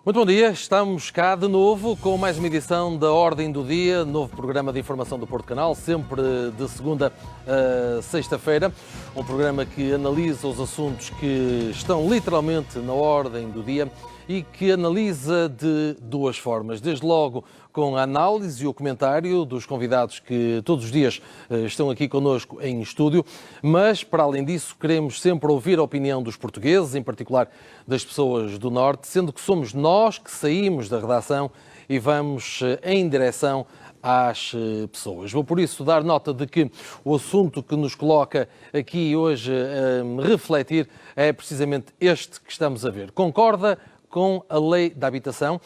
Muito bom dia, estamos cá de novo com mais uma edição da Ordem do Dia, novo programa de informação do Porto Canal, sempre de segunda a sexta-feira. Um programa que analisa os assuntos que estão literalmente na Ordem do Dia e que analisa de duas formas. Desde logo com a análise e o comentário dos convidados que todos os dias estão aqui connosco em estúdio, mas para além disso queremos sempre ouvir a opinião dos portugueses, em particular das pessoas do Norte, sendo que somos nós que saímos da redação e vamos em direção às pessoas. Vou por isso dar nota de que o assunto que nos coloca aqui hoje a refletir é precisamente este que estamos a ver. Concorda com a Lei da Habitação?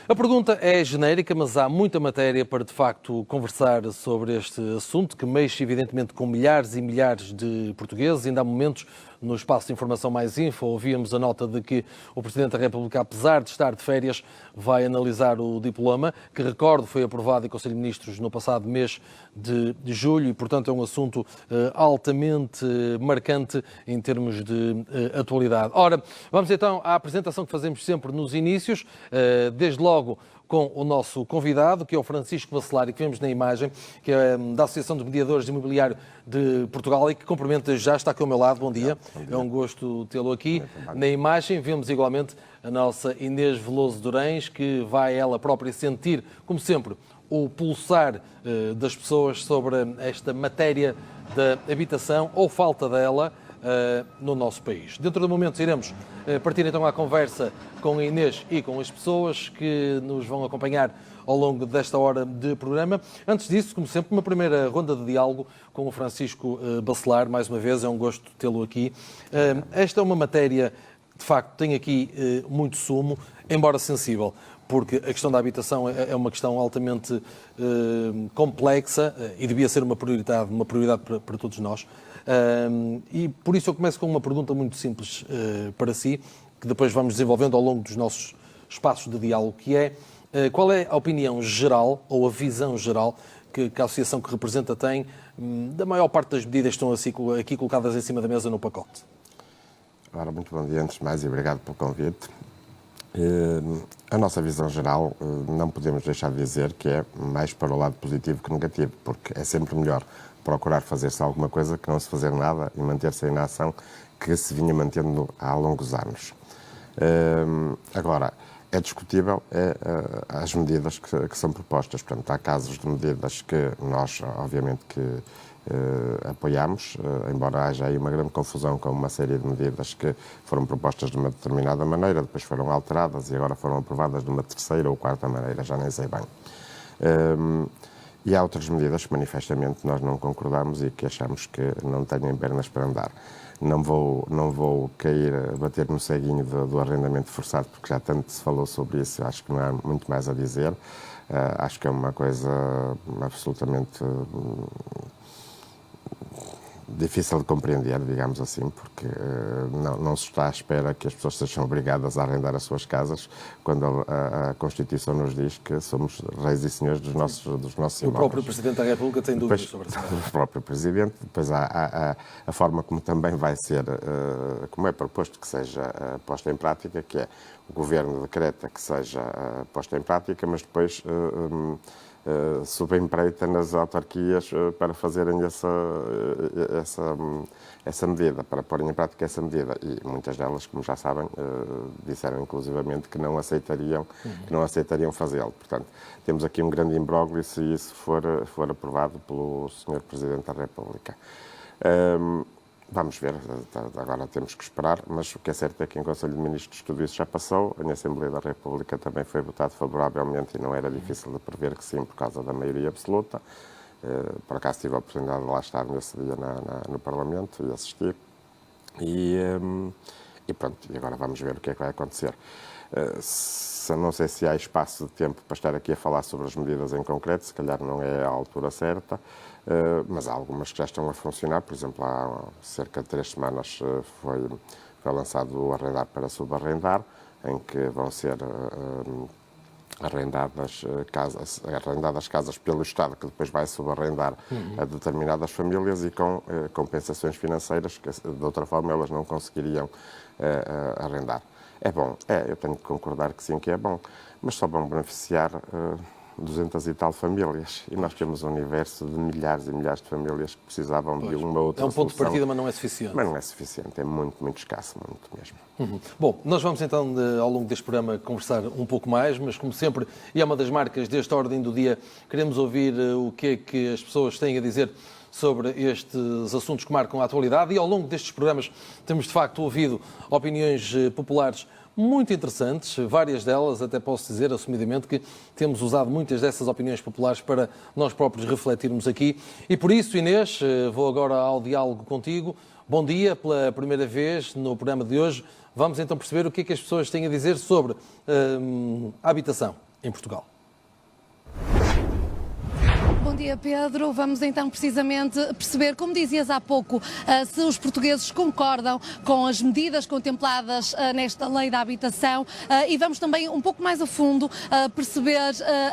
A pergunta é genérica, mas há muita matéria para, de facto, conversar sobre este assunto, que mexe, evidentemente, com milhares e milhares de portugueses. Ainda há momentos, no espaço de informação mais info, ouvíamos a nota de que o Presidente da República, apesar de estar de férias, vai analisar o diploma, que, recordo, foi aprovado em Conselho de Ministros no passado mês de julho e, portanto, é um assunto altamente marcante em termos de atualidade. Ora, vamos então à apresentação que fazemos sempre nos inícios, desde logo com o nosso convidado, que é o Francisco Bacelar, que vemos na imagem, que é da Associação de Mediadores de Imobiliário de Portugal e que cumprimento já, está aqui ao meu lado. Bom dia. Bom dia. É um gosto tê-lo aqui. Na imagem vemos igualmente a nossa Inês Veloso Durães, que vai ela própria sentir, como sempre, o pulsar das pessoas sobre esta matéria da habitação ou falta dela no nosso país. Dentro de momentos iremos partir então à conversa com a Inês e com as pessoas que nos vão acompanhar ao longo desta hora de programa. Antes disso, como sempre, uma primeira ronda de diálogo com o Francisco Bacelar. Mais uma vez, é um gosto tê-lo aqui. Esta é uma matéria, de facto, tem aqui muito sumo, embora sensível, porque a questão da habitação é uma questão altamente complexa e devia ser uma prioridade para todos nós. E por isso eu começo com uma pergunta muito simples para si, que depois vamos desenvolvendo ao longo dos nossos espaços de diálogo, que é qual é a opinião geral ou a visão geral que a associação que representa tem da maior parte das medidas que estão aqui colocadas em cima da mesa no pacote? Ora, muito bom dia, antes de mais, e obrigado pelo convite. A nossa visão geral, não podemos deixar de dizer que é mais para o lado positivo que negativo, porque é sempre melhor procurar fazer-se alguma coisa que não se fazer nada e manter-se a inação que se vinha mantendo há longos anos. Agora, é discutível as medidas que são propostas. Portanto, há casos de medidas que nós, obviamente, que apoiamos, embora haja aí uma grande confusão com uma série de medidas que foram propostas de uma determinada maneira, depois foram alteradas e agora foram aprovadas de uma terceira ou quarta maneira, já nem sei bem. E há outras medidas que manifestamente nós não concordamos e que achamos que não têm pernas para andar. Não vou bater no ceguinho do arrendamento forçado, porque já tanto se falou sobre isso, acho que não há muito mais a dizer. Acho que é uma coisa absolutamente difícil de compreender, digamos assim, porque não se está à espera que as pessoas sejam obrigadas a arrendar as suas casas, quando a Constituição nos diz que somos reis e senhores dos nossos imóveis. O próprio Presidente da República tem dúvidas sobre isso. O próprio Presidente, depois há a forma como também vai ser, como é proposto que seja posta em prática, que é o Governo decreta que seja posta em prática, mas depois subempreita nas autarquias para fazerem essa medida, para porem em prática essa medida. E muitas delas, como já sabem, disseram inclusivamente que não aceitariam fazê-lo. Portanto, temos aqui um grande imbróglio se isso for aprovado pelo Sr. Presidente da República. Vamos ver, agora temos que esperar, mas o que é certo é que em Conselho de Ministros tudo isso já passou, na Assembleia da República também foi votado favoravelmente e não era difícil de prever que sim, por causa da maioria absoluta. Por acaso tive a oportunidade de lá estar nesse dia no Parlamento e assistir. E pronto, e agora vamos ver o que é que vai acontecer. Não sei se há espaço de tempo para estar aqui a falar sobre as medidas em concreto, se calhar não é a altura certa. Mas há algumas que já estão a funcionar. Por exemplo, há cerca de 3 semanas foi lançado o Arrendar para Subarrendar, em que vão ser arrendadas casas pelo Estado, que depois vai subarrendar a determinadas famílias e com compensações financeiras que, de outra forma, elas não conseguiriam arrendar. É bom, eu tenho que concordar que sim, que é bom, mas só vão beneficiar 200 e tal famílias. E nós temos um universo de milhares e milhares de famílias que precisavam de uma outra solução. É um ponto de partida, mas não é suficiente. Mas não é suficiente, é muito, muito escasso, muito mesmo. Bom, nós vamos então, ao longo deste programa, conversar um pouco mais, mas como sempre, e é uma das marcas desta ordem do dia, queremos ouvir o que é que as pessoas têm a dizer sobre estes assuntos que marcam a atualidade, e ao longo destes programas temos de facto ouvido opiniões populares muito interessantes, várias delas, até posso dizer assumidamente que temos usado muitas dessas opiniões populares para nós próprios refletirmos aqui. E por isso, Inês, vou agora ao diálogo contigo. Bom dia, pela primeira vez no programa de hoje. Vamos então perceber o que é que as pessoas têm a dizer sobre a habitação em Portugal. Bom dia, Pedro. Vamos então precisamente perceber, como dizias há pouco, se os portugueses concordam com as medidas contempladas nesta lei da habitação, e vamos também um pouco mais a fundo perceber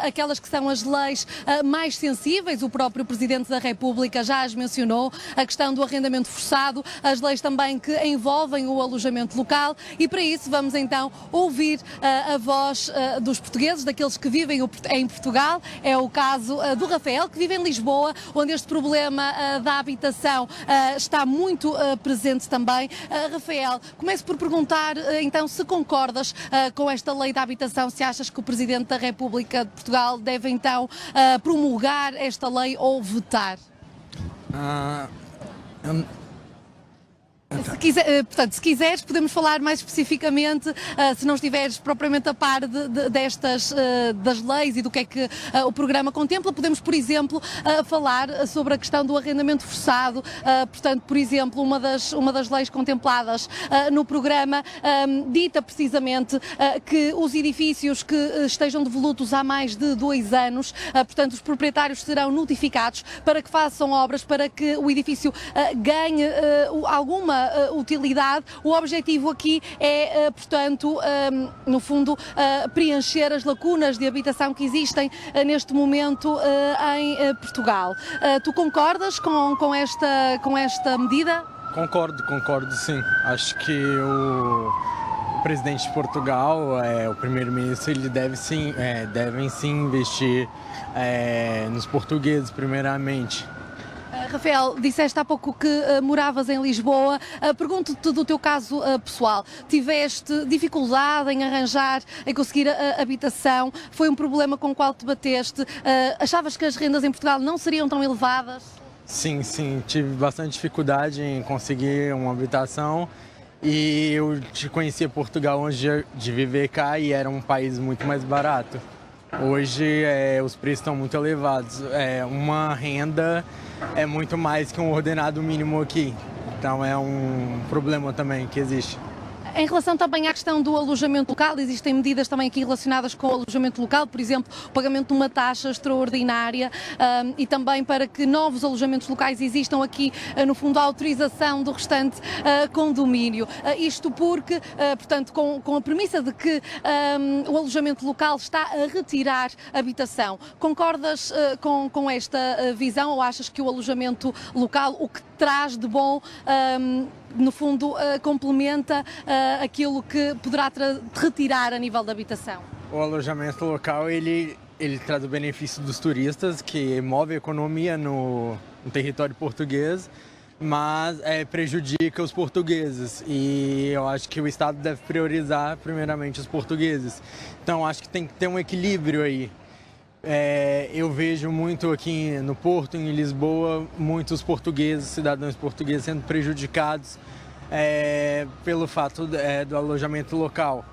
aquelas que são as leis mais sensíveis. O próprio Presidente da República já as mencionou, a questão do arrendamento forçado, as leis também que envolvem o alojamento local, e para isso vamos então ouvir a voz dos portugueses, daqueles que vivem em Portugal. É o caso do Rafael, que vive em Lisboa, onde este problema da habitação está muito presente também. Rafael, começo por perguntar então se concordas com esta lei da habitação, se achas que o Presidente da República de Portugal deve então promulgar esta lei ou vetar? Se quiseres, podemos falar mais especificamente, se não estiveres propriamente a par destas das leis e do que é que o programa contempla, podemos, por exemplo, falar sobre a questão do arrendamento forçado. Portanto, por exemplo, uma das leis contempladas no programa dita precisamente que os edifícios que estejam devolutos há mais de 2 anos, portanto, os proprietários serão notificados para que façam obras, para que o edifício ganhe alguma utilidade. O objetivo aqui é, portanto, no fundo, preencher as lacunas de habitação que existem neste momento em Portugal. Tu concordas com esta medida? Concordo sim. Acho que o presidente de Portugal, o primeiro-ministro, ele devem sim investir nos portugueses, primeiramente. Rafael, disseste há pouco que moravas em Lisboa. Pergunto-te do teu caso pessoal. Tiveste dificuldade em conseguir habitação? Foi um problema com o qual te bateste? Achavas que as rendas em Portugal não seriam tão elevadas? Sim, tive bastante dificuldade em conseguir uma habitação, e eu conhecia Portugal antes de viver cá e era um país muito mais barato. Hoje os preços estão muito elevados. Uma renda é muito mais que um ordenado mínimo aqui. Então é um problema também que existe. Em relação também à questão do alojamento local, existem medidas também aqui relacionadas com o alojamento local, por exemplo, o pagamento de uma taxa extraordinária e também para que novos alojamentos locais existam aqui, no fundo, a autorização do restante condomínio. Isto porque, portanto, com a premissa de que o alojamento local está a retirar habitação. Concordas com esta visão, ou achas que o alojamento local, o que traz de bom, no fundo, complementa aquilo que poderá retirar a nível da habitação? O alojamento local, ele traz o benefício dos turistas, que move a economia no território português, mas prejudica os portugueses, e eu acho que o Estado deve priorizar primeiramente os portugueses. Então acho que tem que ter um equilíbrio aí. Eu vejo muito aqui no Porto, em Lisboa, muitos portugueses, cidadãos portugueses sendo prejudicados pelo fato do alojamento local.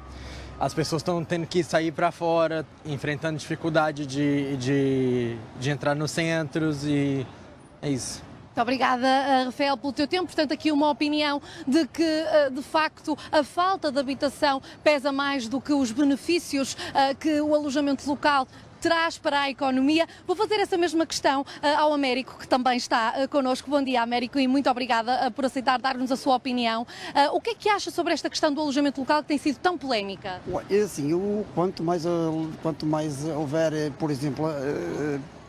As pessoas estão tendo que sair para fora, enfrentando dificuldade de entrar nos centros, e é isso. Muito obrigada, Rafael, pelo teu tempo. Portanto, aqui uma opinião de que, de facto, a falta de habitação pesa mais do que os benefícios que o alojamento local traz para a economia. Vou fazer essa mesma questão ao Américo, que também está connosco. Bom dia, Américo, e muito obrigada por aceitar dar-nos a sua opinião. O que é que acha sobre esta questão do alojamento local, que tem sido tão polémica? Assim, quanto mais houver, por exemplo,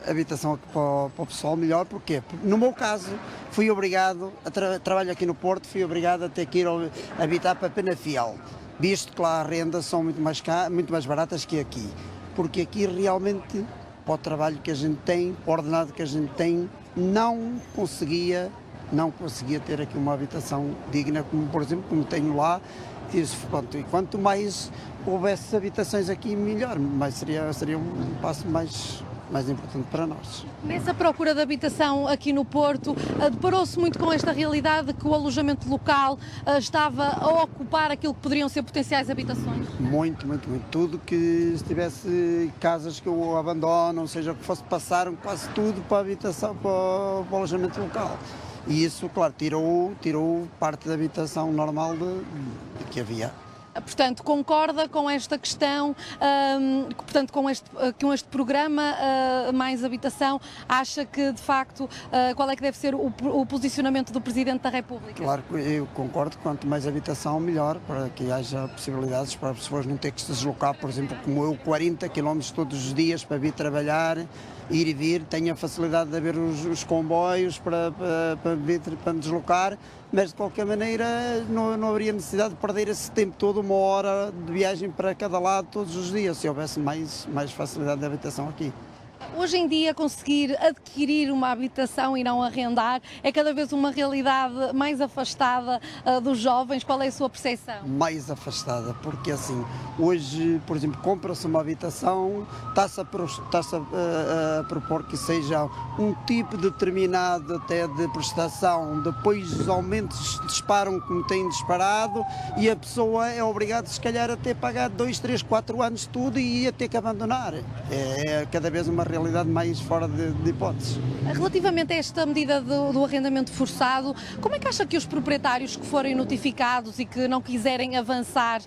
habitação aqui para o pessoal, melhor. Porquê? Porque no meu caso, fui obrigado, trabalho aqui no Porto, fui obrigado a ter que ir habitar para Penafiel. visto que lá as rendas são muito mais baratas que aqui, porque aqui realmente, para o trabalho que a gente tem, para o ordenado que a gente tem, não conseguia ter aqui uma habitação digna, como por exemplo, como tenho lá. E quanto mais houvesse habitações aqui, melhor, mas seria um passo mais importante para nós. Nessa procura de habitação aqui no Porto, deparou-se muito com esta realidade que o alojamento local estava a ocupar aquilo que poderiam ser potenciais habitações? Muito. Tudo que estivesse casas que o abandonam, seja o que fosse, passaram quase tudo para a habitação, para o alojamento local. E isso, claro, tirou parte da habitação normal que havia. Portanto, concorda com esta questão, portanto, com este programa Mais Habitação, acha que, de facto, qual é que deve ser o posicionamento do Presidente da República? Claro, eu concordo, quanto mais habitação, melhor, para que haja possibilidades para as pessoas não ter que se deslocar, por exemplo, como eu, 40 km todos os dias para vir trabalhar, ir e vir, tenho a facilidade de haver os comboios para me deslocar, mas de qualquer maneira não haveria necessidade de perder esse tempo todo, 1 hora de viagem para cada lado todos os dias, se houvesse mais facilidade de habitação aqui. Hoje em dia, conseguir adquirir uma habitação e não arrendar é cada vez uma realidade mais afastada dos jovens. Qual é a sua percepção? Mais afastada, porque assim, hoje, por exemplo, compra-se uma habitação, está-se a propor que seja um tipo determinado até de prestação, depois os aumentos disparam como têm disparado e a pessoa é obrigada, se calhar, a ter pagado 2, 3, 4 anos tudo e ia ter que abandonar. É cada vez uma realidade mais fora de hipóteses. Relativamente a esta medida do arrendamento forçado, como é que acha que os proprietários que forem notificados e que não quiserem avançar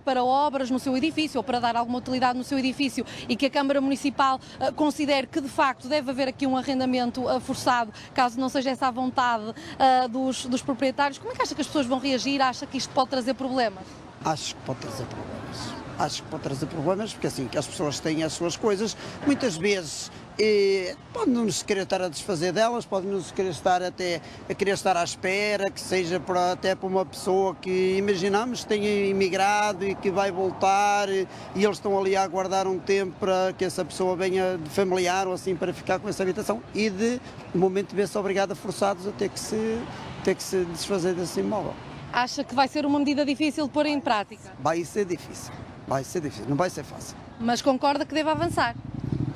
para obras no seu edifício ou para dar alguma utilidade no seu edifício e que a Câmara Municipal considere que de facto deve haver aqui um arrendamento forçado, caso não seja essa a vontade dos proprietários, como é que acha que as pessoas vão reagir? Acha que isto pode trazer problemas? Acho que pode trazer problemas, porque assim, que as pessoas têm as suas coisas, muitas vezes podem não se querer estar a desfazer delas, podem não se querer estar à espera, que seja até para uma pessoa que imaginamos que tenha imigrado e que vai voltar e eles estão ali a aguardar um tempo para que essa pessoa venha de familiar ou assim para ficar com essa habitação e de momento ver-se obrigada, forçados a ter que se desfazer desse imóvel. Acha que vai ser uma medida difícil de pôr em prática? Vai ser difícil, não vai ser fácil. Mas concorda que deve avançar?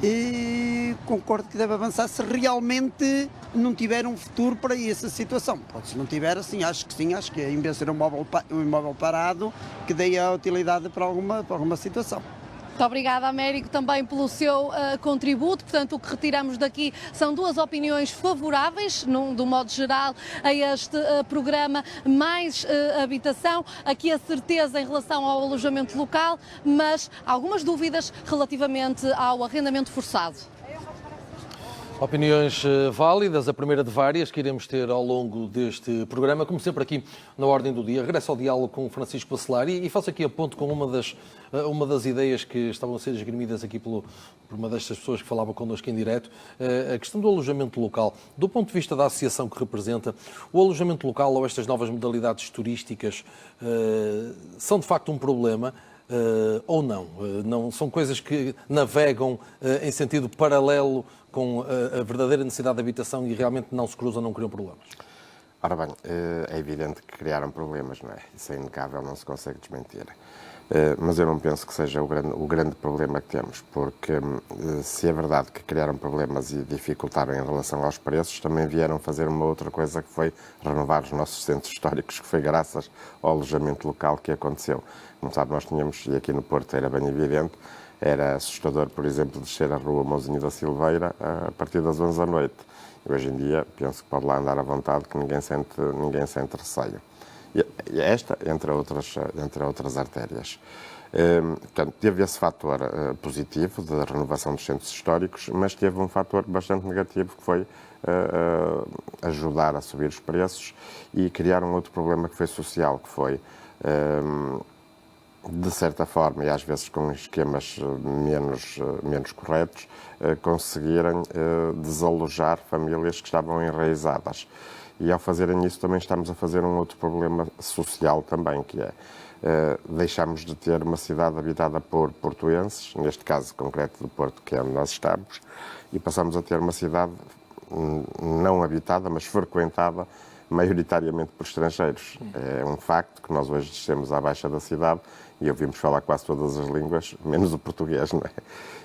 E concordo que deve avançar se realmente não tiver um futuro para essa situação. Pode, se não tiver, assim, acho que é em vez de ser um imóvel parado, que dê a utilidade para alguma situação. Muito obrigada, Américo, também pelo seu contributo. Portanto, o que retiramos daqui são 2 opiniões favoráveis, do modo geral, a este programa Mais Habitação. Aqui a certeza em relação ao alojamento local, mas algumas dúvidas relativamente ao arrendamento forçado. Opiniões válidas, a primeira de várias que iremos ter ao longo deste programa. Como sempre aqui na Ordem do Dia, regresso ao diálogo com o Francisco Bacelar e faço aqui a ponto com uma das ideias que estavam a ser esgrimidas aqui por uma destas pessoas que falava connosco em direto, a questão do alojamento local. Do ponto de vista da associação que representa, o alojamento local ou estas novas modalidades turísticas são de facto um problema? Ou não? Não são coisas que navegam em sentido paralelo com a verdadeira necessidade de habitação e realmente não se cruzam, não criam problemas? Ora bem, é evidente que criaram problemas, não é? Isso é inegável, não se consegue desmentir. Mas eu não penso que seja o grande problema que temos, porque se é verdade que criaram problemas e dificultaram em relação aos preços, também vieram fazer uma outra coisa que foi renovar os nossos centros históricos, que foi graças ao alojamento local que aconteceu. Como sabe, nós tínhamos, e aqui no Porto era bem evidente, era assustador, por exemplo, descer a rua Mãozinho da Silveira a partir das 11 da noite. E hoje em dia, penso que pode lá andar à vontade, que ninguém sente receio. E esta, entre outras artérias. Portanto, teve esse fator positivo da renovação dos centros históricos, mas teve um fator bastante negativo, que foi ajudar a subir os preços e criar um outro problema que foi social, que foi, de certa forma, e às vezes com esquemas menos corretos, conseguirem desalojar famílias que estavam enraizadas. E ao fazerem isso também estamos a fazer um outro problema social também, que é deixamos de ter uma cidade habitada por portuenses, neste caso concreto do Porto, que é onde nós estamos, e passamos a ter uma cidade não habitada, mas frequentada maioritariamente por estrangeiros. É um facto que nós hoje descemos à baixa da cidade e ouvimos falar quase todas as línguas, menos o português, não é?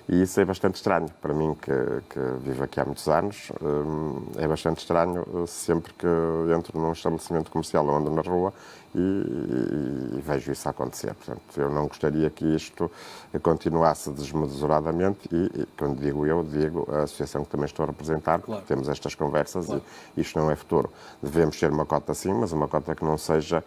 E isso é bastante estranho para mim, que vivo aqui há muitos anos. É bastante estranho sempre que entro num estabelecimento comercial ou ando na rua e vejo isso acontecer. Portanto, eu não gostaria que isto continuasse desmesuradamente e quando digo eu, digo a associação que também estou a representar, porque temos estas conversas e isto não é futuro. Devemos ter uma cota sim, mas uma cota que não seja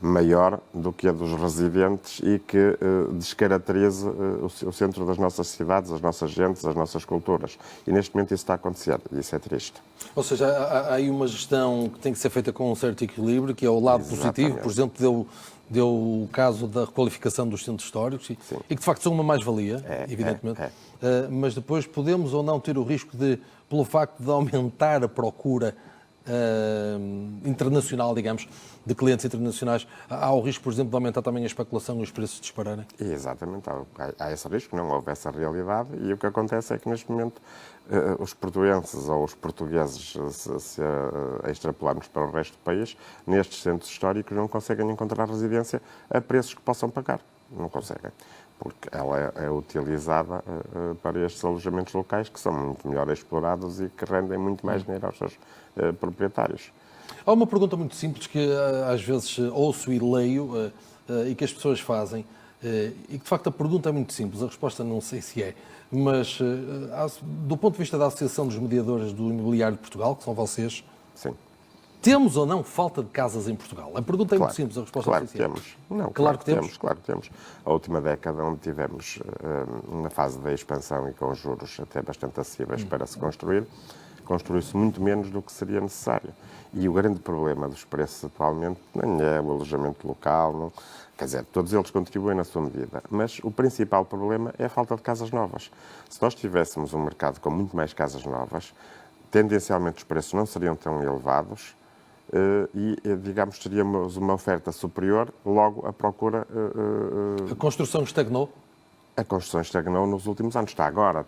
maior do que a dos residentes e que descaracterize o centro das nossas cidades, as nossas gentes, as nossas culturas. E neste momento isso está a acontecer e isso é triste. Ou seja, há aí uma gestão que tem que ser feita com um certo equilíbrio, que é o lado positivo. Por exemplo, deu o caso da requalificação dos centros históricos e que de facto são uma mais-valia, evidentemente. Mas depois podemos ou não ter o risco de, pelo facto de aumentar a procura internacional, digamos, de clientes internacionais, há o risco, por exemplo, de aumentar também a especulação e os preços dispararem? Exatamente, há esse risco, não houve essa realidade e o que acontece é que neste momento os portuenses ou os portugueses, se extrapolarmos para o resto do país, nestes centros históricos não conseguem encontrar residência a preços que possam pagar, não conseguem. Porque ela é utilizada para estes alojamentos locais que são muito melhor explorados e que rendem muito mais dinheiro aos seus proprietários. Há uma pergunta muito simples que às vezes ouço e leio e que as pessoas fazem e que de facto a pergunta é muito simples, a resposta não sei se é, mas do ponto de vista da Associação dos Mediadores do Imobiliário de Portugal, que são vocês, sim. Temos ou não falta de casas em Portugal? A pergunta é muito simples, a resposta claro é que temos. Não, claro que temos. Claro que temos. A última década onde tivemos na fase da expansão e com juros até bastante acessíveis para se construir, construiu-se muito menos do que seria necessário. E o grande problema dos preços atualmente nem é o alojamento local, não, quer dizer, todos eles contribuem na sua medida, mas o principal problema é a falta de casas novas. Se nós tivéssemos um mercado com muito mais casas novas, tendencialmente os preços não seriam tão elevados, e, digamos, teríamos uma oferta superior, logo a procura... A construção estagnou? A construção estagnou nos últimos anos, está agora a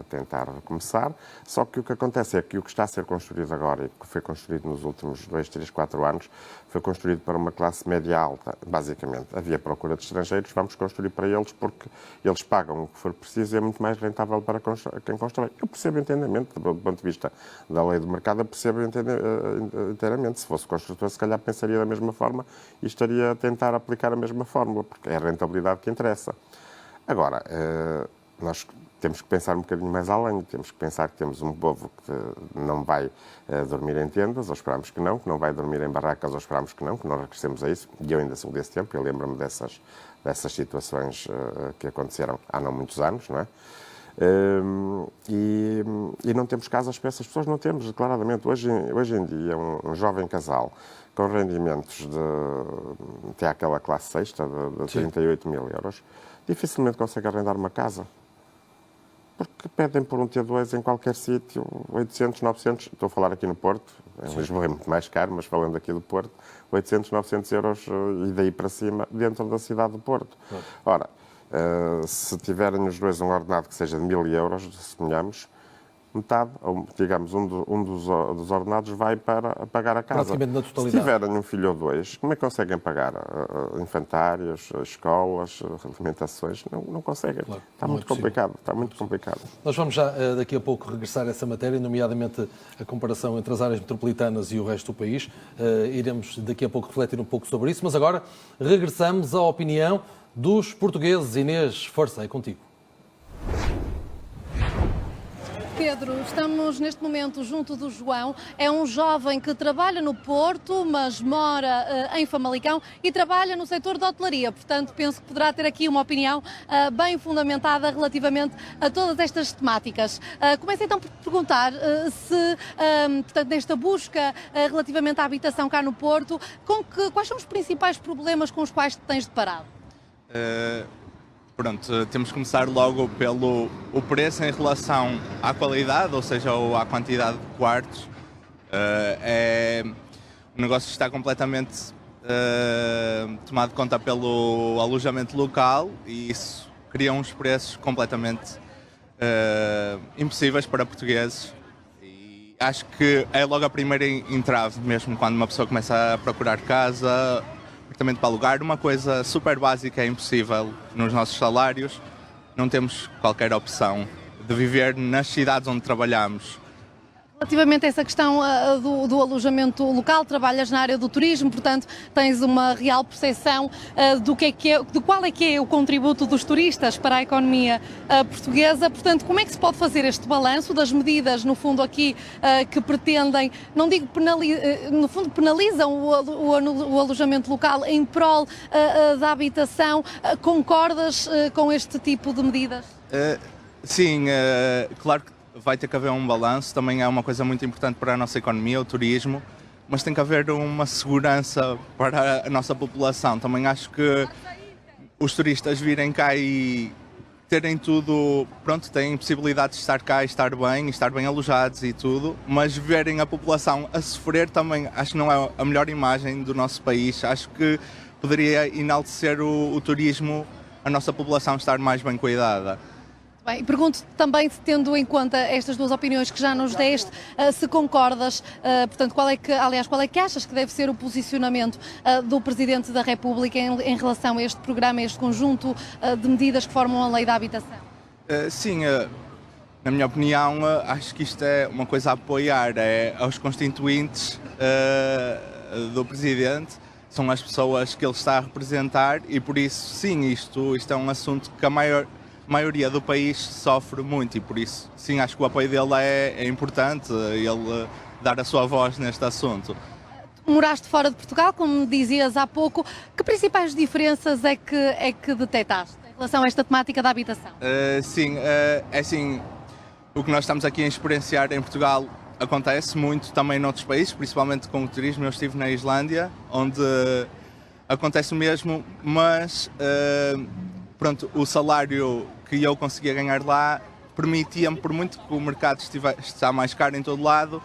tentar recomeçar, só que o que acontece é que o que está a ser construído agora e que foi construído nos últimos 2, 3, 4 anos foi construído para uma classe média alta, basicamente. Havia procura de estrangeiros, vamos construir para eles porque eles pagam o que for preciso e é muito mais rentável para quem constrói. Eu percebo entendimento, do ponto de vista da lei do mercado, eu percebo inteiramente. Se fosse construtor, se calhar pensaria da mesma forma e estaria a tentar aplicar a mesma fórmula, porque é a rentabilidade que interessa. Agora, nós temos que pensar um bocadinho mais além, temos que pensar que temos um povo que não vai dormir em tendas, ou esperamos que não vai dormir em barracas, ou esperamos que não regressemos a isso, e eu ainda sou desse tempo, eu lembro-me dessas situações que aconteceram há não muitos anos, não é? E não temos casas para essas pessoas, não temos, declaradamente. Hoje em dia, um jovem casal com rendimentos até àquela classe sexta de 38 mil euros, dificilmente consegue arrendar uma casa. Porque pedem por um T2 em qualquer sítio, 800, 900, estou a falar aqui no Porto, em Lisboa é muito mais caro, mas falando aqui do Porto, 800, 900 euros e daí para cima, dentro da cidade do Porto. Ora, se tiverem os dois um ordenado que seja de 1000 euros, suponhamos, metade, ou digamos, um dos ordenados vai para pagar a casa. Praticamente na totalidade. Se tiverem um filho ou dois, como é que conseguem pagar infantários, escolas, alimentações? Não conseguem. Claro, está muito complicado. Está muito complicado. Nós vamos já daqui a pouco regressar a essa matéria, nomeadamente a comparação entre as áreas metropolitanas e o resto do país. Iremos daqui a pouco refletir um pouco sobre isso, mas agora regressamos à opinião dos portugueses. Inês, força, é contigo. Pedro, estamos neste momento junto do João. É um jovem que trabalha no Porto, mas mora em Famalicão e trabalha no setor da hotelaria. Portanto, penso que poderá ter aqui uma opinião bem fundamentada relativamente a todas estas temáticas. Começo então por perguntar se, portanto, nesta busca relativamente à habitação cá no Porto, quais são os principais problemas com os quais te tens deparado? Pronto, temos que começar logo pelo o preço em relação à qualidade, ou seja, à quantidade de quartos. O negócio está completamente tomado conta pelo alojamento local e isso cria uns preços completamente impossíveis para portugueses. E acho que é logo a primeira entrave, mesmo quando uma pessoa começa a procurar casa, apartamento para alugar, uma coisa super básica é impossível nos nossos salários. Não temos qualquer opção de viver nas cidades onde trabalhamos. Relativamente a essa questão do alojamento local, trabalhas na área do turismo, portanto tens uma real percepção de qual é que é o contributo dos turistas para a economia portuguesa. Portanto, como é que se pode fazer este balanço das medidas, no fundo aqui, que pretendem, não digo no fundo penalizam o alojamento local em prol da habitação? Concordas com este tipo de medidas? Sim, claro que vai ter que haver um balanço, também é uma coisa muito importante para a nossa economia, o turismo, mas tem que haver uma segurança para a nossa população. Também acho que os turistas virem cá e terem tudo, pronto, têm possibilidade de estar cá e estar bem alojados e tudo, mas verem a população a sofrer também, acho que não é a melhor imagem do nosso país. Acho que poderia enaltecer o turismo, a nossa população estar mais bem cuidada. Bem, pergunto também, tendo em conta estas duas opiniões que já nos deste, se concordas, portanto, qual é que achas que deve ser o posicionamento do Presidente da República em relação a este programa, a este conjunto de medidas que formam a Lei da Habitação? Sim, na minha opinião, acho que isto é uma coisa a apoiar, aos constituintes do Presidente, são as pessoas que ele está a representar e por isso, sim, isto é um assunto que a maioria do país sofre muito e por isso, sim, acho que o apoio dele é importante, ele dar a sua voz neste assunto. Moraste fora de Portugal, como me dizias há pouco, que principais diferenças é que detectaste em relação a esta temática da habitação? Sim, é assim, o que nós estamos aqui a experienciar em Portugal acontece muito também noutros países, principalmente com o turismo. Eu estive na Islândia, onde acontece o mesmo, mas pronto, o salário que eu conseguia ganhar lá permitia-me, por muito que o mercado está mais caro em todo lado,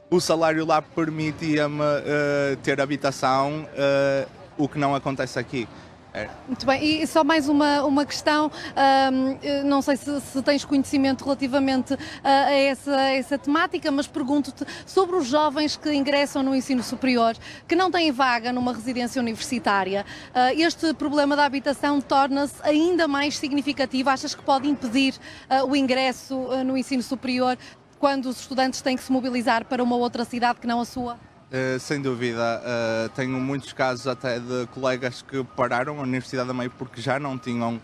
o salário lá permitia-me ter habitação, o que não acontece aqui. Muito bem, e só mais uma questão, não sei se tens conhecimento relativamente a essa temática, mas pergunto-te sobre os jovens que ingressam no ensino superior, que não têm vaga numa residência universitária. Este problema da habitação torna-se ainda mais significativo? Achas que pode impedir o ingresso no ensino superior quando os estudantes têm que se mobilizar para uma outra cidade que não a sua? Sem dúvida, tenho muitos casos até de colegas que pararam a Universidade a meio porque já não tinham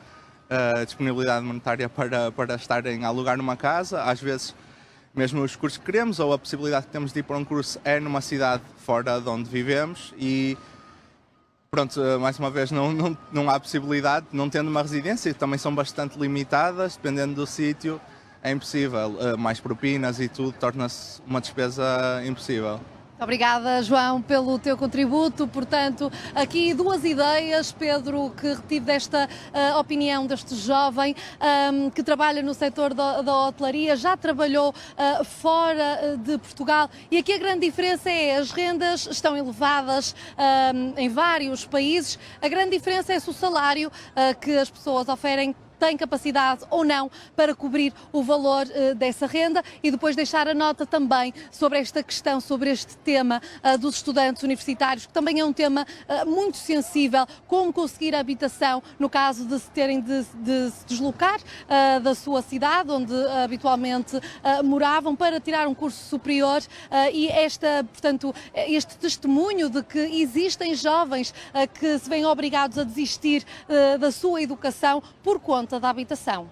disponibilidade monetária para estarem a alugar numa casa. Às vezes, mesmo os cursos que queremos ou a possibilidade que temos de ir para um curso é numa cidade fora de onde vivemos e pronto, mais uma vez não há possibilidade, não tendo uma residência, também são bastante limitadas, dependendo do sítio, é impossível. Mais propinas e tudo torna-se uma despesa impossível. Obrigada, João, pelo teu contributo. Portanto, aqui duas ideias, Pedro, que retive desta opinião deste jovem que trabalha no setor da hotelaria, já trabalhou fora de Portugal e aqui a grande diferença é as rendas estão elevadas em vários países. A grande diferença é se o salário que as pessoas oferem tem capacidade ou não para cobrir o valor dessa renda e depois deixar a nota também sobre esta questão, sobre este tema dos estudantes universitários, que também é um tema muito sensível, como conseguir a habitação no caso de se terem de se deslocar da sua cidade, onde habitualmente moravam, para tirar um curso superior e portanto, este testemunho de que existem jovens que se veem obrigados a desistir da sua educação por conta da habitação.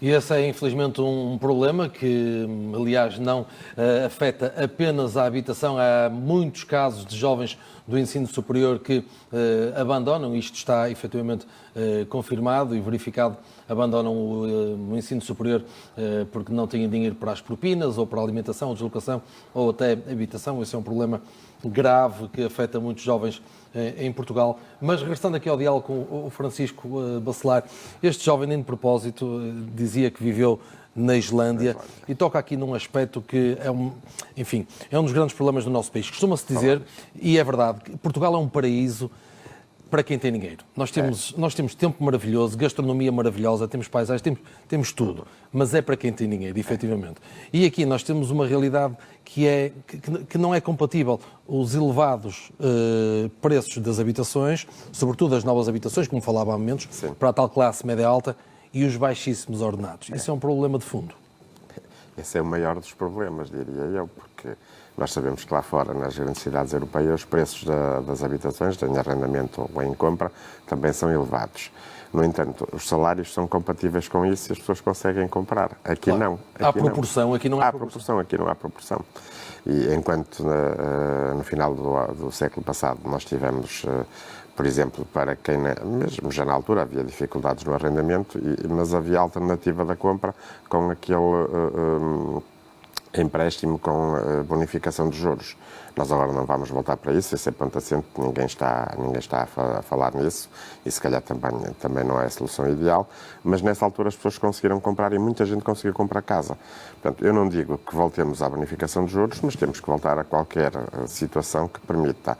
E esse é, infelizmente, um problema que, aliás, não afeta apenas a habitação. Há muitos casos de jovens do ensino superior que abandonam, isto está efetivamente confirmado e verificado, abandonam o ensino superior porque não têm dinheiro para as propinas, ou para a alimentação, ou deslocação, ou até habitação. Esse é um problema grave que afeta muitos jovens em Portugal. Mas regressando aqui ao diálogo com o Francisco Bacelar, este jovem, nem de propósito, dizia que viveu na Islândia, e toca aqui num aspecto que é um dos grandes problemas do nosso país. Costuma-se dizer, e é verdade, que Portugal é um paraíso para quem tem dinheiro. Nós temos tempo maravilhoso, gastronomia maravilhosa, temos paisagens, temos tudo, mas é para quem tem dinheiro, efetivamente. E aqui nós temos uma realidade que não é compatível. Os elevados preços das habitações, sobretudo as novas habitações, como falava há momentos, para a tal classe média-alta, e os baixíssimos ordenados. Isso é um problema de fundo. Esse é o maior dos problemas, diria eu, porque nós sabemos que lá fora, nas grandes cidades europeias, os preços das habitações, em arrendamento ou em compra, também são elevados. No entanto, os salários são compatíveis com isso e as pessoas conseguem comprar. Aqui claro. não. Há proporção, aqui não há proporção. Aqui não há proporção. E enquanto no final do século passado nós tivemos, por exemplo, para quem, mesmo já na altura havia dificuldades no arrendamento, mas havia a alternativa da compra com aquele empréstimo com bonificação de juros. Nós agora não vamos voltar para isso, esse é ponto assente, ninguém está a falar nisso e se calhar também não é a solução ideal, mas nessa altura as pessoas conseguiram comprar e muita gente conseguiu comprar casa. Portanto, eu não digo que voltemos à bonificação de juros, mas temos que voltar a qualquer situação que permita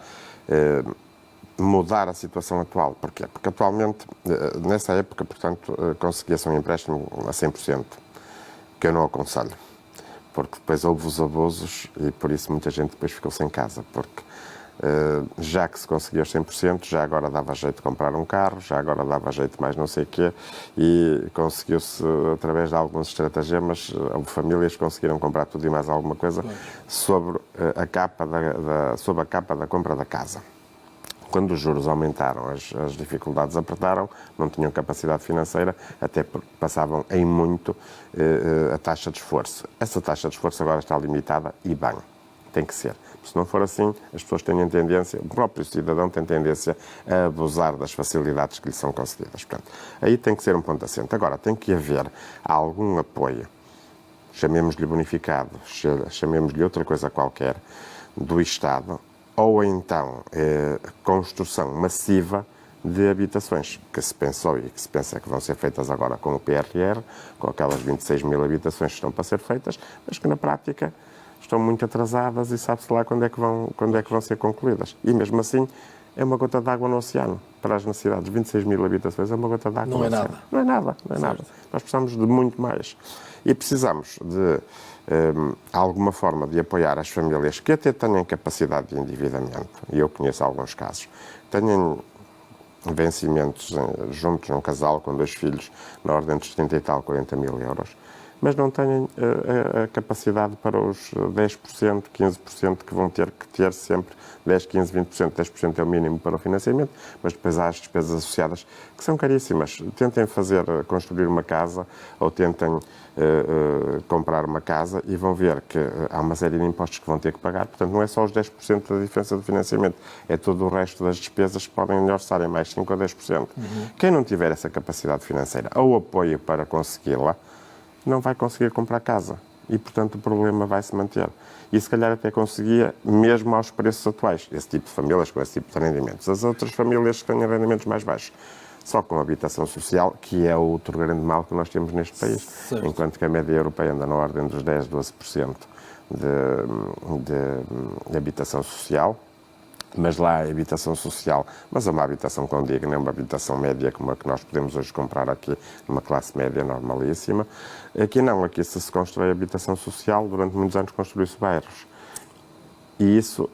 mudar a situação atual. Porquê? Porque atualmente, nessa época, portanto, conseguia-se um empréstimo a 100%, que eu não aconselho. Porque depois houve os abusos e por isso muita gente depois ficou sem casa, porque já que se conseguia os 100%, já agora dava jeito de comprar um carro, já agora dava jeito de mais não sei o quê, e conseguiu-se, através de alguns estratagemas, famílias conseguiram comprar tudo e mais alguma coisa sobre a capa da compra da casa. Quando os juros aumentaram, as dificuldades apertaram, não tinham capacidade financeira, até porque passavam em muito a taxa de esforço. Essa taxa de esforço agora está limitada e bem, tem que ser. Se não for assim, as pessoas têm tendência, o próprio cidadão tem tendência a abusar das facilidades que lhe são concedidas. Portanto, aí tem que ser um ponto assente. Agora, tem que haver algum apoio, chamemos-lhe bonificado, chamemos-lhe outra coisa qualquer, do Estado, ou então construção massiva de habitações, que se pensou e que se pensa que vão ser feitas agora com o PRR, com aquelas 26 mil habitações que estão para ser feitas, mas que na prática estão muito atrasadas e sabe-se lá quando é que vão ser concluídas. E mesmo assim é uma gota d'água no oceano para as necessidades. 26 mil habitações é uma gota d'água no oceano. Não é nada. Nós precisamos de muito mais. E precisamos de alguma forma de apoiar as famílias que até tenham capacidade de endividamento, e eu conheço alguns casos, tenham vencimentos juntos num casal com 2 filhos na ordem dos 30 e tal, 40 mil euros, mas não tenham a capacidade para os 10%, 15% que vão ter que ter sempre, 10, 15, 20%, 10% é o mínimo para o financiamento, mas depois há as despesas associadas que são caríssimas. Tentem construir uma casa ou tentem comprar uma casa e vão ver que há uma série de impostos que vão ter que pagar. Portanto, não é só os 10% da diferença do financiamento, é todo o resto das despesas que podem orçar em mais 5 ou 10%. Quem não tiver essa capacidade financeira ou apoio para consegui-la, não vai conseguir comprar casa e, portanto, o problema vai se manter. E, se calhar, até conseguia, mesmo aos preços atuais, esse tipo de famílias com esse tipo de rendimentos. As outras famílias que têm rendimentos mais baixos, só com habitação social, que é outro grande mal que nós temos neste país, certo. Enquanto que a média europeia anda na ordem dos 10, 12% de habitação social, mas lá é habitação social, mas é uma habitação condigna, é uma habitação média como a que nós podemos hoje comprar aqui, numa classe média normalíssima. Aqui não, aqui se constrói habitação social, durante muitos anos construiu-se bairros. E isso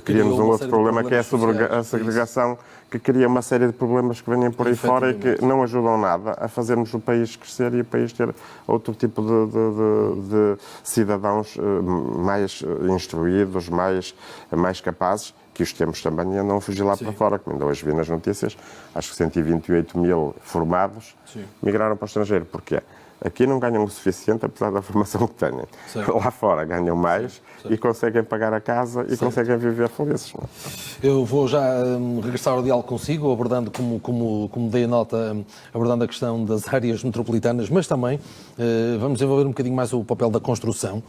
cria-nos um outro problema, que é a segregação, que cria uma série de problemas que vêm por aí fora e que não ajudam nada a fazermos o país crescer e o país ter outro tipo de cidadãos mais instruídos, mais capazes, que os temos também e andam a fugir lá para fora, como ainda hoje vi nas notícias, acho que 128 mil formados migraram para o estrangeiro. Porquê? Aqui não ganham o suficiente, apesar da formação que têm. Certo. Lá fora ganham mais e conseguem pagar a casa e conseguem viver felizes. Eu vou já regressar ao diálogo consigo, abordando, como dei a nota, abordando a questão das áreas metropolitanas, mas também vamos desenvolver um bocadinho mais o papel da construção.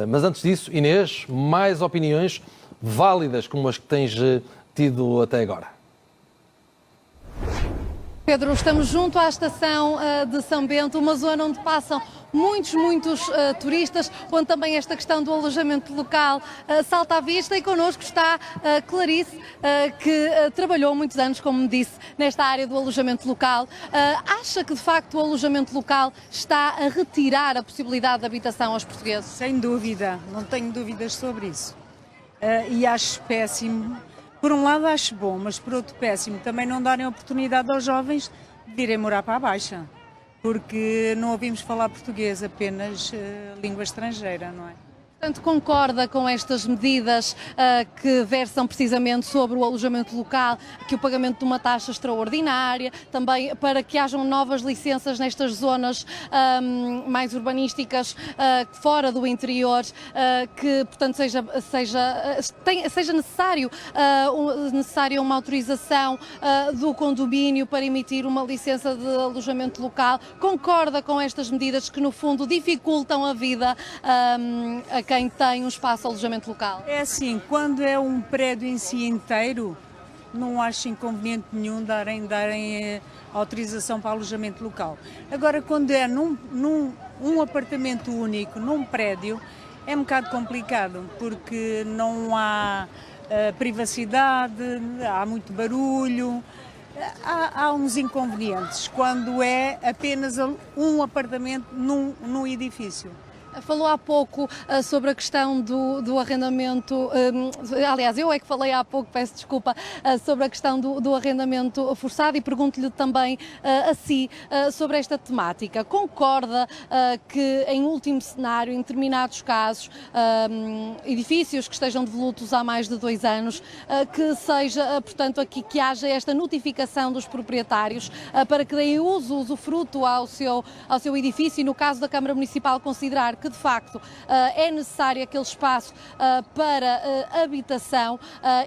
Mas antes disso, Inês, mais opiniões válidas como as que tens tido até agora. Pedro, estamos junto à estação de São Bento, uma zona onde passam muitos turistas, onde também esta questão do alojamento local salta à vista, e connosco está Clarice, que trabalhou muitos anos, como me disse, nesta área do alojamento local. Acha que de facto o alojamento local está a retirar a possibilidade de habitação aos portugueses? Sem dúvida, não tenho dúvidas sobre isso. E acho péssimo. Por um lado acho bom, mas por outro péssimo também não darem oportunidade aos jovens de virem morar para a Baixa, porque não ouvimos falar português, apenas língua estrangeira, não é? Portanto, concorda com estas medidas que versam precisamente sobre o alojamento local, que o pagamento de uma taxa extraordinária, também para que hajam novas licenças nestas zonas mais urbanísticas, fora do interior, que, portanto, seja necessário uma autorização do condomínio para emitir uma licença de alojamento local? Concorda com estas medidas que, no fundo, dificultam a vida a quem tem um espaço de alojamento local? É assim, quando é um prédio em si inteiro, não acho inconveniente nenhum darem autorização para alojamento local. Agora, quando é num apartamento único, num prédio, é um bocado complicado, porque não há privacidade, há muito barulho, há uns inconvenientes quando é apenas um apartamento num edifício. Falou há pouco sobre a questão do arrendamento, aliás, eu é que falei há pouco, peço desculpa, sobre a questão do arrendamento forçado, e pergunto-lhe também a si sobre esta temática. Concorda que, em último cenário, em determinados casos, edifícios que estejam devolutos há mais de 2 anos, que seja, portanto, aqui que haja esta notificação dos proprietários para que deem usufruto ao seu edifício, e no caso da Câmara Municipal considerar que de facto é necessário aquele espaço para habitação,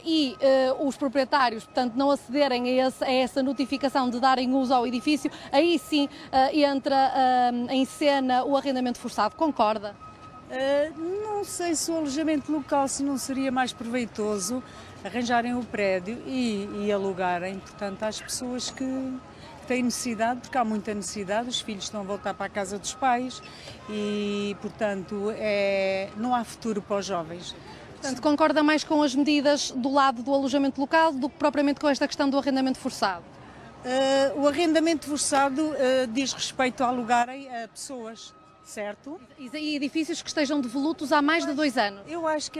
e os proprietários, portanto, não acederem a essa notificação de darem uso ao edifício, aí sim entra em cena o arrendamento forçado. Concorda? Não sei se o alojamento local se não seria mais proveitoso arranjarem o prédio e alugarem, portanto, às pessoas que têm necessidade, porque há muita necessidade, os filhos estão a voltar para a casa dos pais e, portanto, não há futuro para os jovens. Portanto, concorda mais com as medidas do lado do alojamento local do que propriamente com esta questão do arrendamento forçado? O arrendamento forçado diz respeito a alugarem a pessoas, certo? E edifícios que estejam devolutos há mais de 2 anos? Eu acho que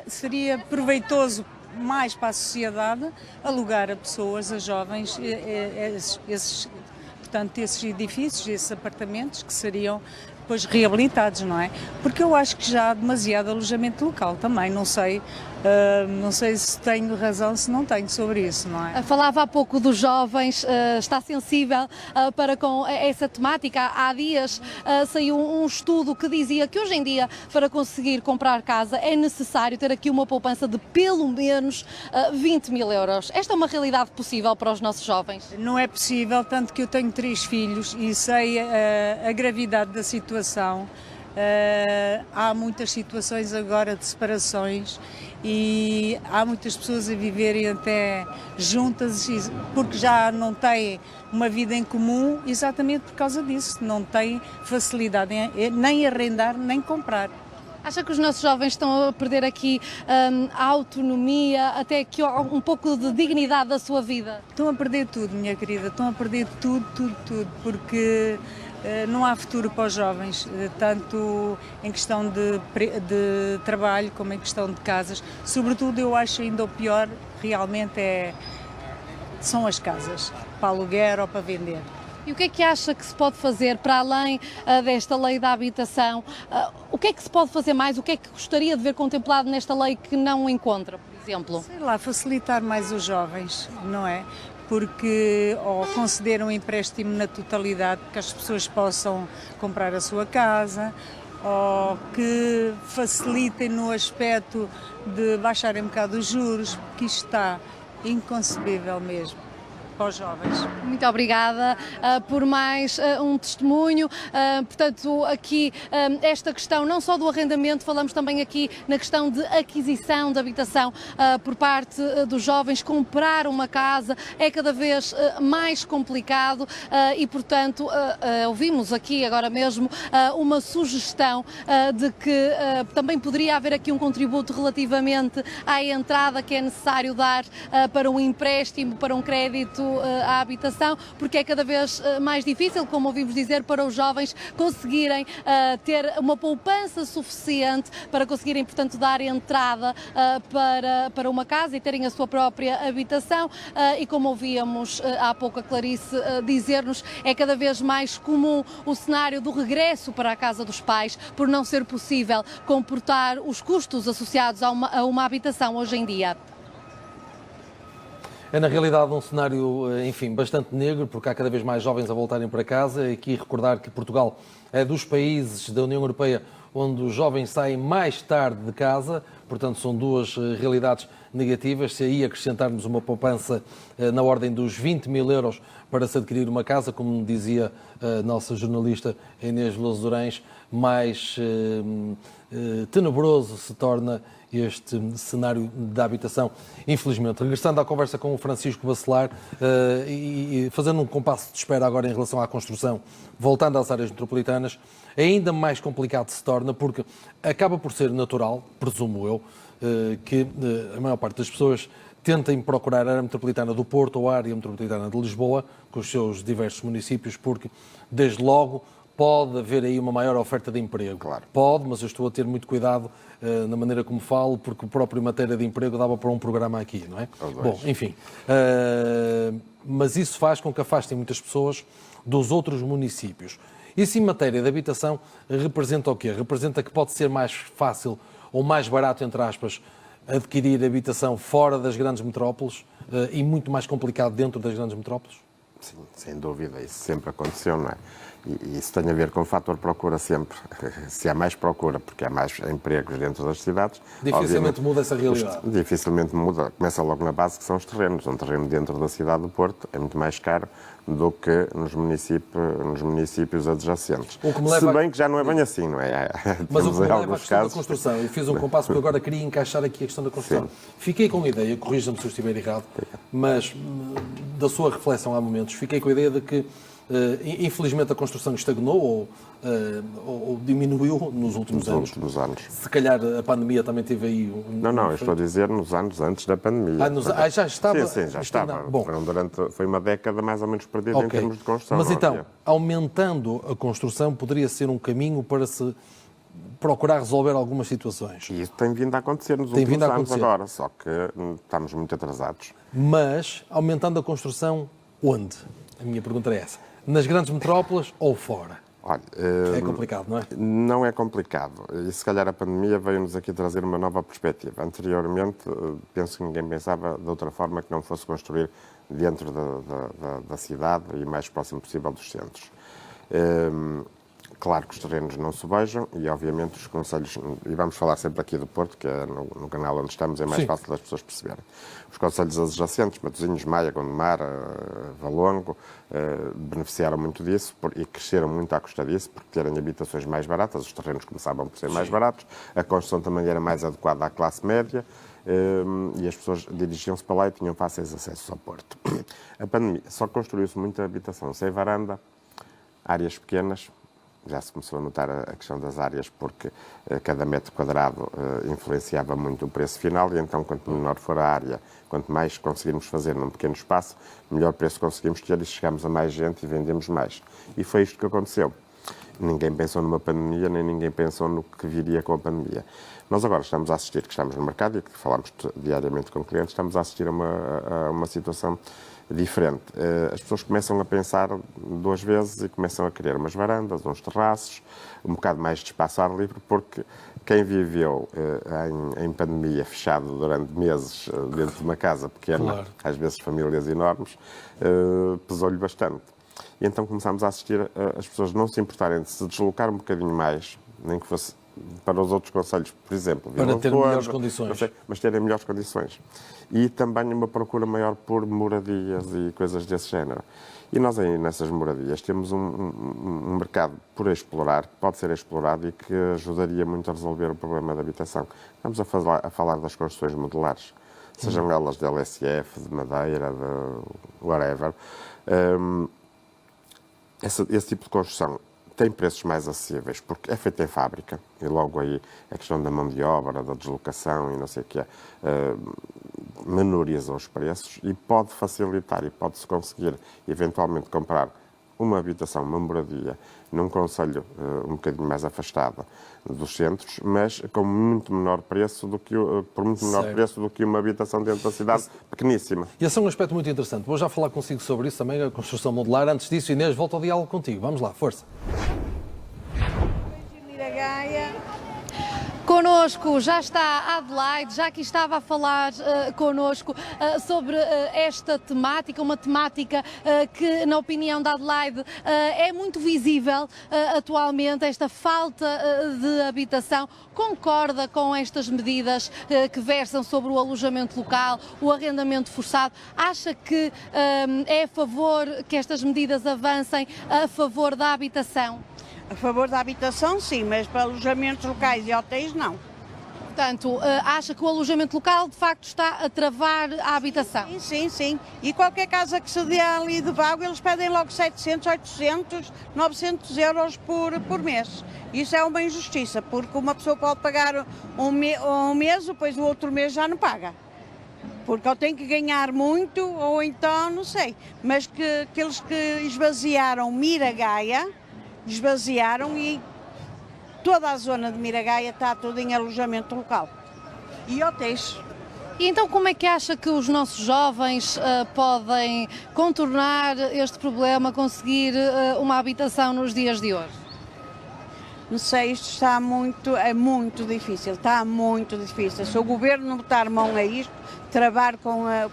seria proveitoso mais para a sociedade alugar a pessoas, a jovens, portanto, esses edifícios, esses apartamentos que seriam depois reabilitados, não é? Porque eu acho que já há demasiado alojamento local também, não sei se tenho razão, se não tenho sobre isso, não é? Falava há pouco dos jovens, está sensível para com essa temática. Há dias saiu um estudo que dizia que hoje em dia, para conseguir comprar casa, é necessário ter aqui uma poupança de pelo menos 20 mil euros. Esta é uma realidade possível para os nossos jovens? Não é possível, tanto que eu tenho 3 filhos e sei a gravidade da situação. Há muitas situações agora de separações e há muitas pessoas a viverem até juntas porque já não têm uma vida em comum, exatamente por causa disso, não têm facilidade nem arrendar nem comprar. Acha que os nossos jovens estão a perder aqui a autonomia, até aqui um pouco de dignidade da sua vida? Estão a perder tudo, minha querida, estão a perder tudo, porque não há futuro para os jovens, tanto em questão de trabalho como em questão de casas. Sobretudo, eu acho ainda o pior realmente são as casas, para aluguer ou para vender. E o que é que acha que se pode fazer para além desta lei da habitação? O que é que se pode fazer mais? O que é que gostaria de ver contemplado nesta lei que não o encontra, por exemplo? Sei lá, facilitar mais os jovens, não é? Porque ou conceder um empréstimo na totalidade para que as pessoas possam comprar a sua casa, ou que facilitem no aspecto de baixarem um bocado os juros, porque isto está inconcebível mesmo. para os jovens. Muito obrigada por mais um testemunho. Portanto, aqui esta questão não só do arrendamento, falamos também aqui na questão de aquisição de habitação por parte dos jovens. Comprar uma casa é cada vez mais complicado e, portanto, ouvimos aqui agora mesmo uma sugestão de que também poderia haver aqui um contributo relativamente à entrada que é necessário dar para um empréstimo, para um crédito à habitação, porque é cada vez mais difícil, como ouvimos dizer, para os jovens conseguirem ter uma poupança suficiente para conseguirem, portanto, dar entrada para uma casa e terem a sua própria habitação. E como ouvíamos há pouco a Clarice dizer-nos, é cada vez mais comum o cenário do regresso para a casa dos pais, por não ser possível comportar os custos associados a uma habitação hoje em dia. É na realidade um cenário, enfim, bastante negro, porque há cada vez mais jovens a voltarem para casa. E aqui recordar que Portugal é dos países da União Europeia onde os jovens saem mais tarde de casa, portanto são duas realidades negativas. Se aí acrescentarmos uma poupança na ordem dos 20 mil euros para se adquirir uma casa, como dizia a nossa jornalista Inês Veloso Durães, mais tenebroso se torna este cenário da habitação, infelizmente. Regressando à conversa com o Francisco Bacelar e fazendo um compasso de espera agora em relação à construção, voltando às áreas metropolitanas, ainda mais complicado se torna, porque acaba por ser natural, presumo eu, que a maior parte das pessoas tentem procurar a área metropolitana do Porto ou a área metropolitana de Lisboa, com os seus diversos municípios, porque, desde logo, pode haver aí uma maior oferta de emprego. Claro. Pode, mas eu estou a ter muito cuidado na maneira como falo, porque o próprio matéria de emprego dava para um programa aqui, não é? Bom, enfim. Mas isso faz com que afastem muitas pessoas dos outros municípios. Isso, em matéria de habitação, representa o quê? Representa que pode ser mais fácil ou mais barato, entre aspas, adquirir habitação fora das grandes metrópoles e muito mais complicado dentro das grandes metrópoles? Sim, sem dúvida, isso sempre aconteceu, não é? E isso tem a ver com o fator procura sempre. Se há mais procura, porque há mais empregos dentro das cidades... Dificilmente muda essa realidade. Dificilmente muda. Começa logo na base, que são os terrenos. Um terreno dentro da cidade do Porto é muito mais caro do que nos municípios adjacentes. Se bem que já não é bem assim, não é? Mas o que me leva à questão da construção, e fiz um compasso porque agora queria encaixar aqui a questão da construção. Sim. Fiquei com a ideia, corrija-me se eu estiver errado, mas da sua reflexão há momentos, fiquei com a ideia de que infelizmente a construção estagnou ou diminuiu nos últimos anos. Se calhar a pandemia também teve aí... Não, eu estou a dizer nos anos antes da pandemia. Já estava? Sim, já estava. Bom. Foi uma década mais ou menos perdida em termos de construção. Mas então, aumentando a construção poderia ser um caminho para se procurar resolver algumas situações. E isso tem vindo a acontecer nos últimos anos agora, só que estamos muito atrasados. Mas, aumentando a construção, onde? A minha pergunta é essa. Nas grandes metrópoles ou fora? Olha, é complicado, não é? Não é complicado. E se calhar a pandemia veio-nos aqui trazer uma nova perspectiva. Anteriormente, penso que ninguém pensava de outra forma que não fosse construir dentro da cidade e o mais próximo possível dos centros. Claro que os terrenos não se beijam e, obviamente, os concelhos, e vamos falar sempre aqui do Porto, que é no canal onde estamos, é mais fácil das pessoas perceberem. Os concelhos adjacentes, Matosinhos, Maia, Gondomar, Valongo, beneficiaram muito disso e cresceram muito à custa disso, porque terem habitações mais baratas, os terrenos começavam por ser mais baratos, a construção também era mais adequada à classe média, e as pessoas dirigiam-se para lá e tinham fáceis acessos ao Porto. A pandemia só construiu-se muita habitação sem varanda, áreas pequenas. Já se começou a notar a questão das áreas, porque cada metro quadrado influenciava muito o preço final, e então, quanto menor for a área, quanto mais conseguirmos fazer num pequeno espaço, melhor preço conseguimos ter e chegamos a mais gente e vendemos mais. E foi isto que aconteceu. Ninguém pensou numa pandemia, nem ninguém pensou no que viria com a pandemia. Nós agora estamos a assistir, que estamos no mercado e que falamos diariamente com clientes, estamos a assistir a uma situação diferente. As pessoas começam a pensar duas vezes e começam a querer umas varandas, uns terraços, um bocado mais de espaço ao ar livre, porque quem viveu em pandemia fechado durante meses dentro de uma casa pequena, às vezes famílias enormes, pesou-lhe bastante. E então começámos a assistir as pessoas não se importarem de se deslocar um bocadinho mais, nem que fosse para os outros concelhos, por exemplo. Para Vila ter do Conde, melhores condições. não sei, mas terem melhores condições. E também uma procura maior por moradias e coisas desse género. E nós aí, nessas moradias, temos um mercado por explorar, que pode ser explorado e que ajudaria muito a resolver o problema da habitação. Estamos a falar das construções modulares, sejam elas de LSF, de madeira, de whatever. Esse tipo de construção tem preços mais acessíveis, porque é feito em fábrica, e logo aí a questão da mão de obra, da deslocação e não sei o que menoriza os preços e pode facilitar e pode-se conseguir eventualmente comprar uma habitação, uma moradia, num concelho um bocadinho mais afastado dos centros, mas com muito menor preço do que, por muito menor preço do que uma habitação dentro da cidade, pequeníssima. E esse é um aspecto muito interessante. Vou já falar consigo sobre isso também, a construção modular. Antes disso, Inês, volto ao diálogo contigo. Vamos lá, força. Connosco já está a Adelaide, já que estava a falar connosco sobre esta temática, uma temática que, na opinião da Adelaide, é muito visível atualmente, esta falta de habitação. Concorda com estas medidas que versam sobre o alojamento local, o arrendamento forçado? Acha que é a favor que estas medidas avancem a favor da habitação? A favor da habitação, sim, mas para alojamentos locais e hotéis, não. Portanto, acha que o alojamento local, de facto, está a travar a habitação? Sim, sim, sim. E qualquer casa que se dê ali de vago, eles pedem logo 700, 800, 900 euros por mês. Isso é uma injustiça, porque uma pessoa pode pagar um mês, depois o outro mês já não paga. Porque ou tem que ganhar muito, ou então, não sei. Mas que aqueles que esvaziaram Miragaia, esvaziaram e toda a zona de Miragaia está tudo em alojamento local. E hotéis. E então como é que acha que os nossos jovens podem contornar este problema, conseguir uma habitação nos dias de hoje? Não sei, isto é muito difícil, está muito difícil. Se o governo não botar mão a isto, trabalhar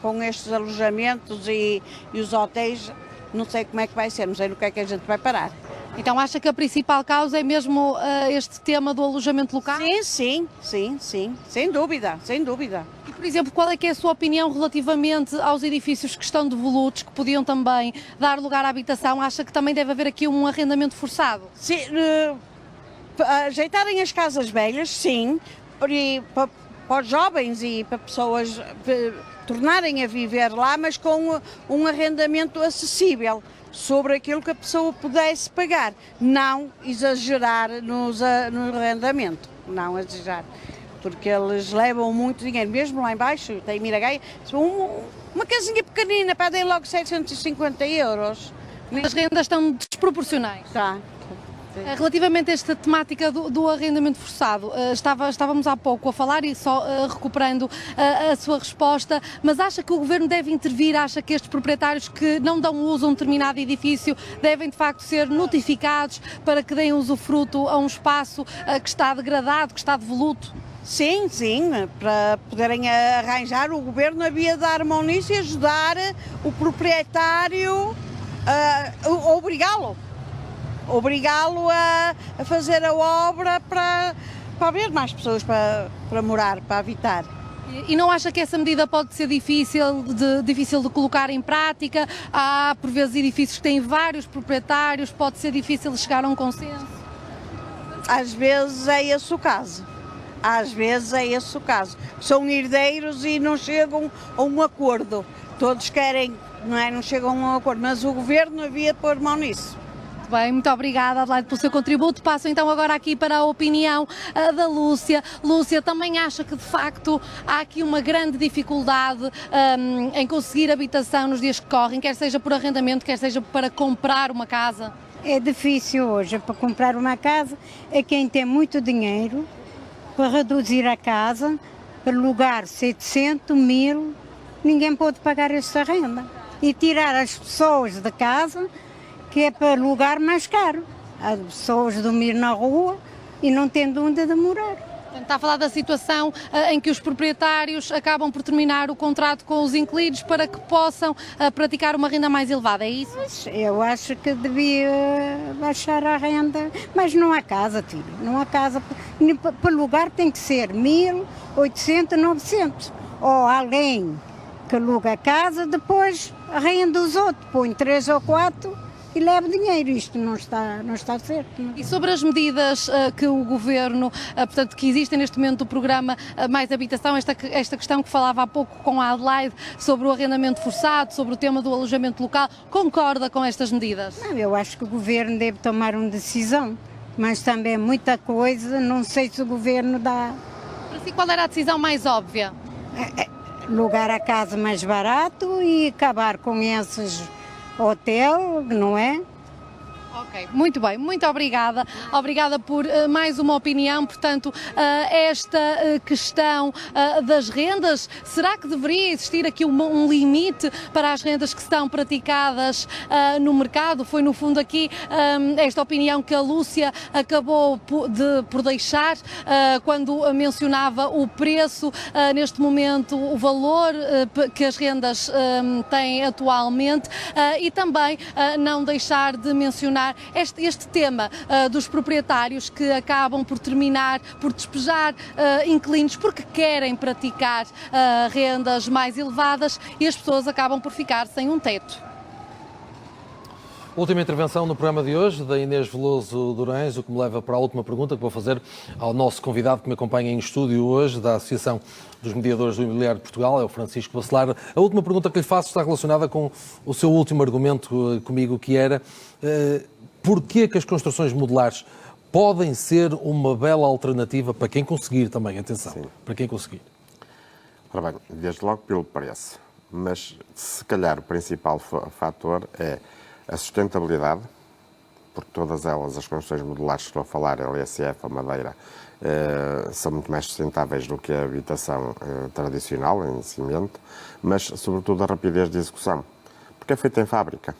com estes alojamentos e os hotéis, não sei como é que vai ser, não sei no que é que a gente vai parar. Então acha que a principal causa é mesmo este tema do alojamento local? Sim, sem dúvida, sem dúvida. E, por exemplo, qual é que é a sua opinião relativamente aos edifícios que estão devolutos, que podiam também dar lugar à habitação? Acha que também deve haver aqui um arrendamento forçado? Sim, ajeitarem as casas velhas, sim, para os jovens e para pessoas tornarem a viver lá, mas com um arrendamento acessível, sobre aquilo que a pessoa pudesse pagar, não exagerar no arrendamento, não exagerar, porque eles levam muito dinheiro, mesmo lá embaixo, tem Miragaia, uma casinha pequenina, pedem logo 750 euros. As rendas estão desproporcionais. Tá. Relativamente a esta temática do arrendamento forçado, estávamos há pouco a falar e só recuperando a sua resposta, mas acha que o Governo deve intervir, acha que estes proprietários que não dão uso a um determinado edifício devem de facto ser notificados para que deem usufruto a um espaço que está degradado, que está devoluto? Sim, para poderem arranjar, o Governo havia de dar mão nisso e ajudar o proprietário, obrigá-lo a fazer a obra para haver mais pessoas para morar, para habitar. E não acha que essa medida pode ser difícil de colocar em prática? Há, por vezes, edifícios que têm vários proprietários, pode ser difícil chegar a um consenso? Às vezes é esse o caso. São herdeiros e não chegam a um acordo. Todos querem, não chegam a um acordo, mas o Governo havia de pôr mão nisso. Bem, muito obrigada, Adelaide, pelo seu contributo. Passo então agora aqui para a opinião da Lúcia. Lúcia, também acha que de facto há aqui uma grande dificuldade em conseguir habitação nos dias que correm, quer seja por arrendamento, quer seja para comprar uma casa? É difícil hoje para comprar uma casa, é quem tem muito dinheiro para reduzir a casa, para alugar 700, 1000, ninguém pode pagar essa renda. E tirar as pessoas de casa, que é para alugar mais caro. As pessoas dormir na rua e não tendo onde morar. Está a falar da situação em que os proprietários acabam por terminar o contrato com os inquilinos para que possam praticar uma renda mais elevada, é isso? Eu acho que devia baixar a renda, mas não há casa, filho, não há casa. Para lugar tem que ser 1.800, 900. Ou alguém que aluga a casa, depois renda os outros, põe 3 ou 4 e leva dinheiro. Isto não está certo. Não. E sobre as medidas que o Governo, portanto, que existem neste momento do programa Mais Habitação, esta questão que falava há pouco com a Adelaide sobre o arrendamento forçado, sobre o tema do alojamento local, concorda com estas medidas? Não, eu acho que o Governo deve tomar uma decisão, mas também muita coisa, não sei se o Governo dá. Para si, qual era a decisão mais óbvia? Alugar a casa mais barato e acabar com esses hotel, não é? Ok, muito bem, muito obrigada. Obrigada por mais uma opinião. Portanto, esta questão das rendas, será que deveria existir aqui um limite para as rendas que estão praticadas no mercado? Foi no fundo aqui esta opinião que a Lúcia acabou por deixar quando mencionava o preço, neste momento o valor que as rendas têm atualmente e também não deixar de mencionar este tema dos proprietários que acabam por terminar, por despejar inquilinos porque querem praticar rendas mais elevadas e as pessoas acabam por ficar sem um teto. Última intervenção no programa de hoje, da Inês Veloso Durães, o que me leva para a última pergunta que vou fazer ao nosso convidado que me acompanha em estúdio hoje, da Associação dos Mediadores do Imobiliário de Portugal, é o Francisco Bacelar. A última pergunta que lhe faço está relacionada com o seu último argumento comigo, que era porquê que as construções modulares podem ser uma bela alternativa para quem conseguir também, atenção, sim, para quem conseguir. Ora bem, desde logo pelo preço, mas se calhar o principal fator é a sustentabilidade, porque todas elas, as construções modulares que estou a falar, a LSF, a madeira, são muito mais sustentáveis do que a habitação tradicional, em cimento, mas sobretudo a rapidez de execução, porque é feita em fábrica.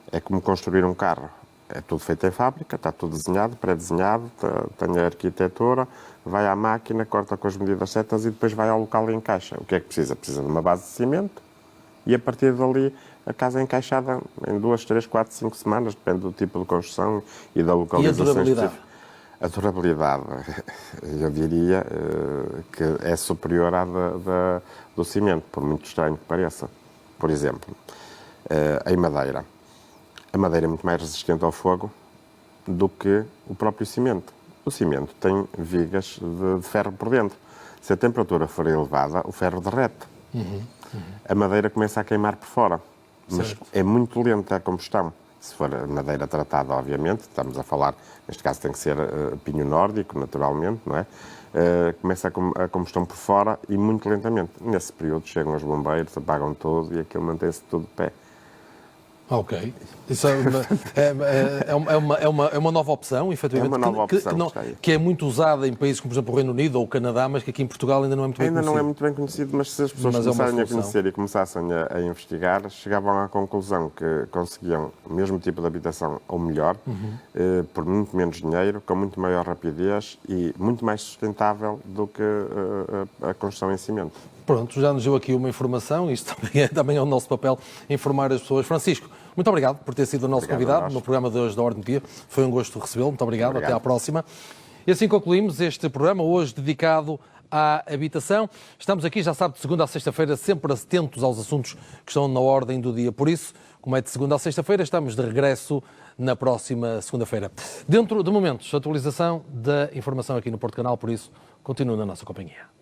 É como construir um carro. É tudo feito em fábrica, está tudo desenhado, pré-desenhado, tem a arquitetura, vai à máquina, corta com as medidas certas e depois vai ao local e encaixa. O que é que precisa? Precisa de uma base de cimento e a partir dali a casa é encaixada em 2, 3, 4, 5 semanas, depende do tipo de construção e da localização. E a durabilidade? A durabilidade, eu diria que é superior à do cimento, por muito estranho que pareça. Por exemplo, em madeira. A madeira é muito mais resistente ao fogo do que o próprio cimento. O cimento tem vigas de ferro por dentro. Se a temperatura for elevada, o ferro derrete. A madeira começa a queimar por fora, mas é muito lenta a combustão. Se for madeira tratada, obviamente, estamos a falar, neste caso tem que ser pinho nórdico, naturalmente, não é? Começa a combustão por fora e muito lentamente. Nesse período chegam os bombeiros, apagam tudo e aquilo mantém-se tudo de pé. Ok. Isso é uma nova opção, efetivamente, é uma nova opção, que é muito usada em países como, por exemplo, o Reino Unido ou o Canadá, mas que aqui em Portugal ainda não é muito bem conhecido. Ainda não é muito bem conhecido, mas se as pessoas começarem a conhecer e começassem a investigar, chegavam à conclusão que conseguiam o mesmo tipo de habitação ou melhor, por muito menos dinheiro, com muito maior rapidez e muito mais sustentável do que a construção em cimento. Pronto, já nos deu aqui uma informação, isto também é o nosso papel, informar as pessoas. Francisco, muito obrigado por ter sido o nosso convidado no programa de hoje da Ordem do Dia. Foi um gosto recebê-lo, muito obrigado, até à próxima. E assim concluímos este programa, hoje dedicado à habitação. Estamos aqui, já sabe, de segunda a sexta-feira, sempre atentos aos assuntos que estão na ordem do dia. Por isso, como é de segunda a sexta-feira, estamos de regresso na próxima segunda-feira. Dentro de momentos, atualização da informação aqui no Porto Canal, por isso, continue na nossa companhia.